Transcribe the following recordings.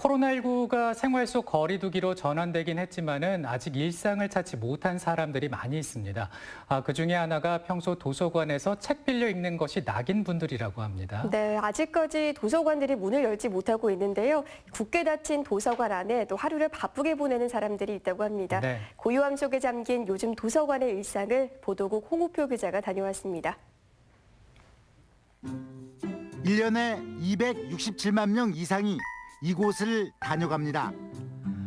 코로나19가 생활 속 거리두기로 전환되긴 했지만은 아직 일상을 찾지 못한 사람들이 많이 있습니다. 그중에 하나가 평소 도서관에서 책 빌려 읽는 것이 낙인 분들이라고 합니다. 네, 아직까지 도서관들이 문을 열지 못하고 있는데요. 굳게 닫힌 도서관 안에 또 하루를 바쁘게 보내는 사람들이 있다고 합니다. 네. 고요함 속에 잠긴 요즘 도서관의 일상을 보도국 홍우표 기자가 다녀왔습니다. 1년에 267만 명 이상이 이곳을 다녀갑니다.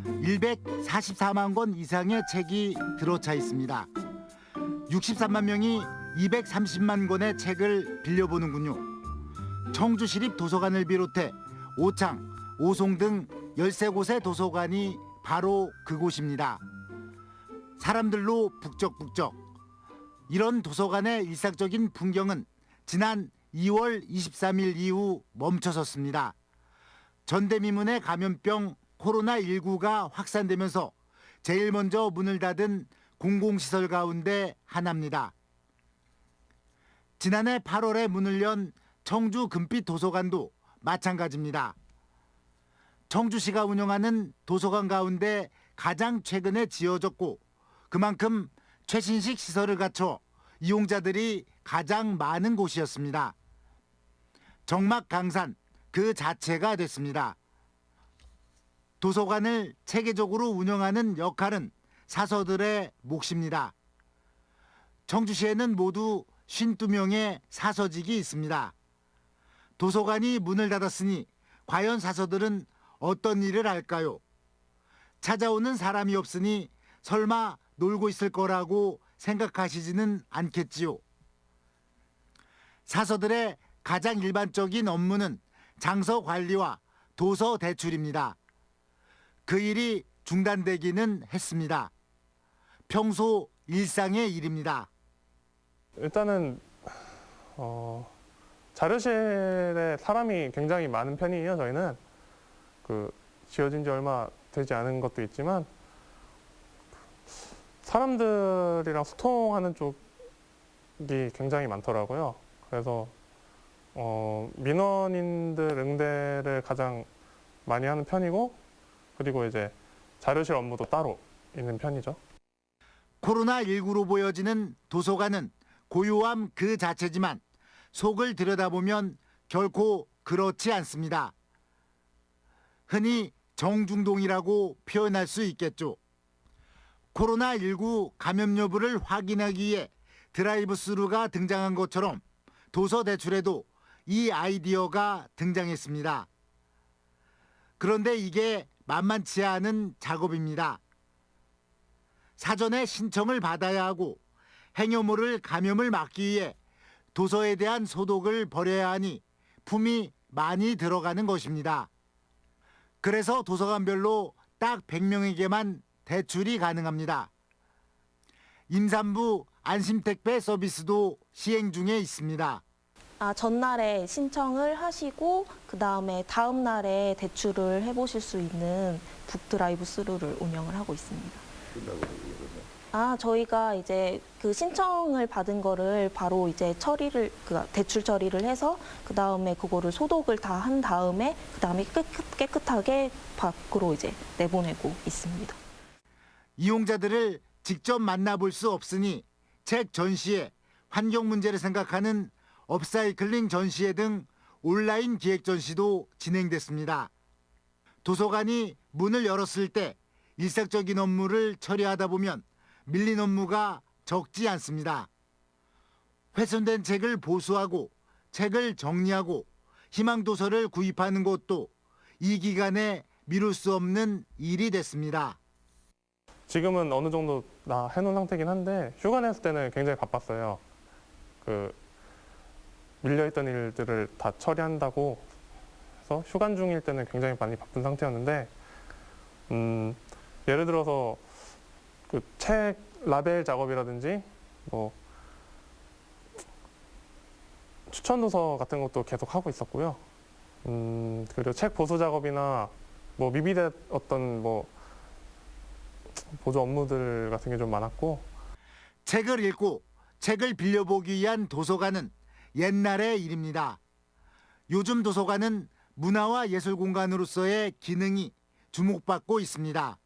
144만 권 이상의 책이 들어차 있습니다. 63만 명이 230만 권의 책을 빌려보는군요. 청주시립도서관을 비롯해 오창, 오송 등 13곳의 도서관이 바로 그곳입니다. 사람들로 북적북적. 이런 도서관의 일상적인 풍경은 지난 2월 23일 이후 멈춰섰습니다. 전대미문의 감염병 코로나19가 확산되면서 제일 먼저 문을 닫은 공공시설 가운데 하나입니다. 지난해 8월에 문을 연 청주 금빛 도서관도 마찬가지입니다. 청주시가 운영하는 도서관 가운데 가장 최근에 지어졌고 그만큼 최신식 시설을 갖춰 이용자들이 가장 많은 곳이었습니다. 정막 강산 그 자체가 됐습니다. 도서관을 체계적으로 운영하는 역할은 사서들의 몫입니다. 청주시에는 모두 52명의 사서직이 있습니다. 도서관이 문을 닫았으니 과연 사서들은 어떤 일을 할까요? 찾아오는 사람이 없으니 설마 놀고 있을 거라고 생각하시지는 않겠지요. 사서들의 가장 일반적인 업무는 장서 관리와 도서 대출입니다. 그 일이 중단되기는 했습니다. 평소 일상의 일입니다. 일단은 자료실에 사람이 굉장히 많은 편이에요. 저희는 지어진 지 얼마 되지 않은 것도 있지만 사람들이랑 소통하는 쪽이 굉장히 많더라고요. 그래서 민원인들 응대를 가장 많이 하는 편이고 그리고 이제 자료실 업무도 따로 있는 편이죠. 코로나19로 보여지는 도서관은 고요함 그 자체지만 속을 들여다보면 결코 그렇지 않습니다. 흔히 정중동이라고 표현할 수 있겠죠. 코로나19 감염 여부를 확인하기 위해 드라이브 스루가 등장한 것처럼 도서 대출에도 이 아이디어가 등장했습니다. 그런데 이게 만만치 않은 작업입니다. 사전에 신청을 받아야 하고 행여모를 감염을 막기 위해 도서에 대한 소독을 벌여야 하니 품이 많이 들어가는 것입니다. 그래서 도서관별로 딱 100명에게만 대출이 가능합니다. 임산부 안심택배 서비스도 시행 중에 있습니다. 전날에 신청을 하시고 그다음에 다음 날에 대출을 해보실 수 있는 북드라이브 스루를 운영을 하고 있습니다. 저희가 이제 그 신청을 받은 거를 바로 이제 대출 처리를 해서 그다음에 그거를 소독을 다 한 다음에 그다음에 깨끗하게 밖으로 이제 내보내고 있습니다. 이용자들을 직접 만나볼 수 없으니 책 전시회, 환경 문제를 생각하는 업사이클링 전시회 등 온라인 기획 전시도 진행됐습니다. 도서관이 문을 열었을 때 일상적인 업무를 처리하다 보면 밀린 업무가 적지 않습니다. 훼손된 책을 보수하고 책을 정리하고 희망도서를 구입하는 것도 이 기간에 미룰 수 없는 일이 됐습니다. 지금은 어느 정도 다 해놓은 상태긴 한데 휴가 냈을 때는 굉장히 바빴어요. 밀려있던 일들을 다 처리한다고 해서 휴관 중일 때는 굉장히 많이 바쁜 상태였는데 예를 들어서 책 라벨 작업이라든지 추천 도서 같은 것도 계속 하고 있었고요. 그리고 책 보수 작업이나 미비됐던 보조 업무들 같은 게 좀 많았고. 책을 읽고 책을 빌려보기 위한 도서관은 옛날의 일입니다. 요즘 도서관은 문화와 예술 공간으로서의 기능이 주목받고 있습니다.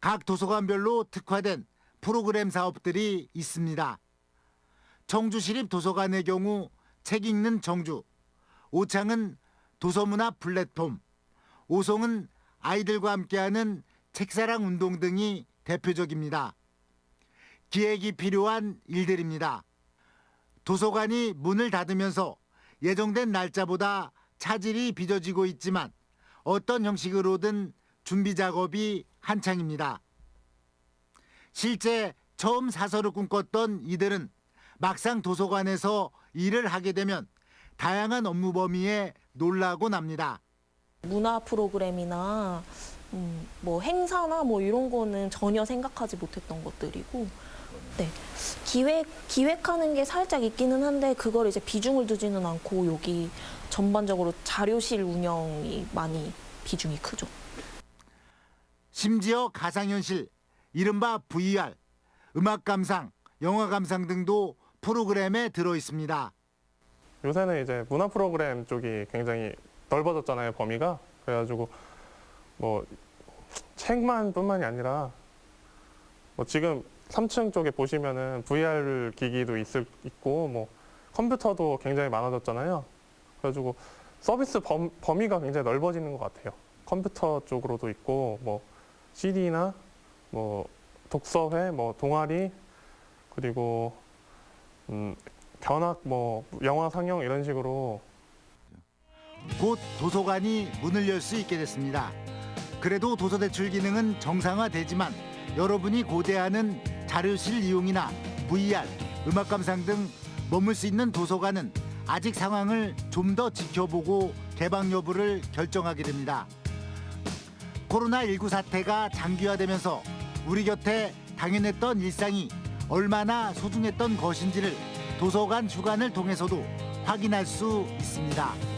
각 도서관별로 특화된 프로그램 사업들이 있습니다. 청주시립도서관의 경우 책 읽는 청주, 오창은 도서문화 플랫폼, 오송은 아이들과 함께하는 책사랑 운동 등이 대표적입니다. 기획이 필요한 일들입니다. 도서관이 문을 닫으면서 예정된 날짜보다 차질이 빚어지고 있지만 어떤 형식으로든 준비 작업이 한창입니다. 실제 처음 사서를 꿈꿨던 이들은 막상 도서관에서 일을 하게 되면 다양한 업무 범위에 놀라곤 합니다. 문화 프로그램이나 뭐 행사나 뭐 이런 거는 전혀 생각하지 못했던 것들이고, 네, 기획하는 게 살짝 있기는 한데 그걸 이제 비중을 두지는 않고 여기 전반적으로 자료실 운영이 많이 비중이 크죠. 심지어 가상현실, 이른바 VR, 음악 감상, 영화 감상 등도 프로그램에 들어 있습니다. 요새는 이제 문화 프로그램 쪽이 굉장히 넓어졌잖아요, 범위가. 그래가지고 뭐 책만 뿐만이 아니라 뭐 지금 3층 쪽에 보시면은 VR 기기도 있고 뭐 컴퓨터도 굉장히 많아졌잖아요. 그래가지고 서비스 범위가 굉장히 넓어지는 것 같아요. 컴퓨터 쪽으로도 있고 뭐 CD나 뭐 독서회, 뭐 동아리, 그리고 견학, 뭐 영화 상영 이런 식으로. 곧 도서관이 문을 열 수 있게 됐습니다. 그래도 도서대출 기능은 정상화되지만 여러분이 고대하는 자료실 이용이나 VR, 음악 감상 등 머물 수 있는 도서관은 아직 상황을 좀 더 지켜보고 개방 여부를 결정하게 됩니다. 코로나19 사태가 장기화되면서 우리 곁에 당연했던 일상이 얼마나 소중했던 것인지를 도서관 주간을 통해서도 확인할 수 있습니다.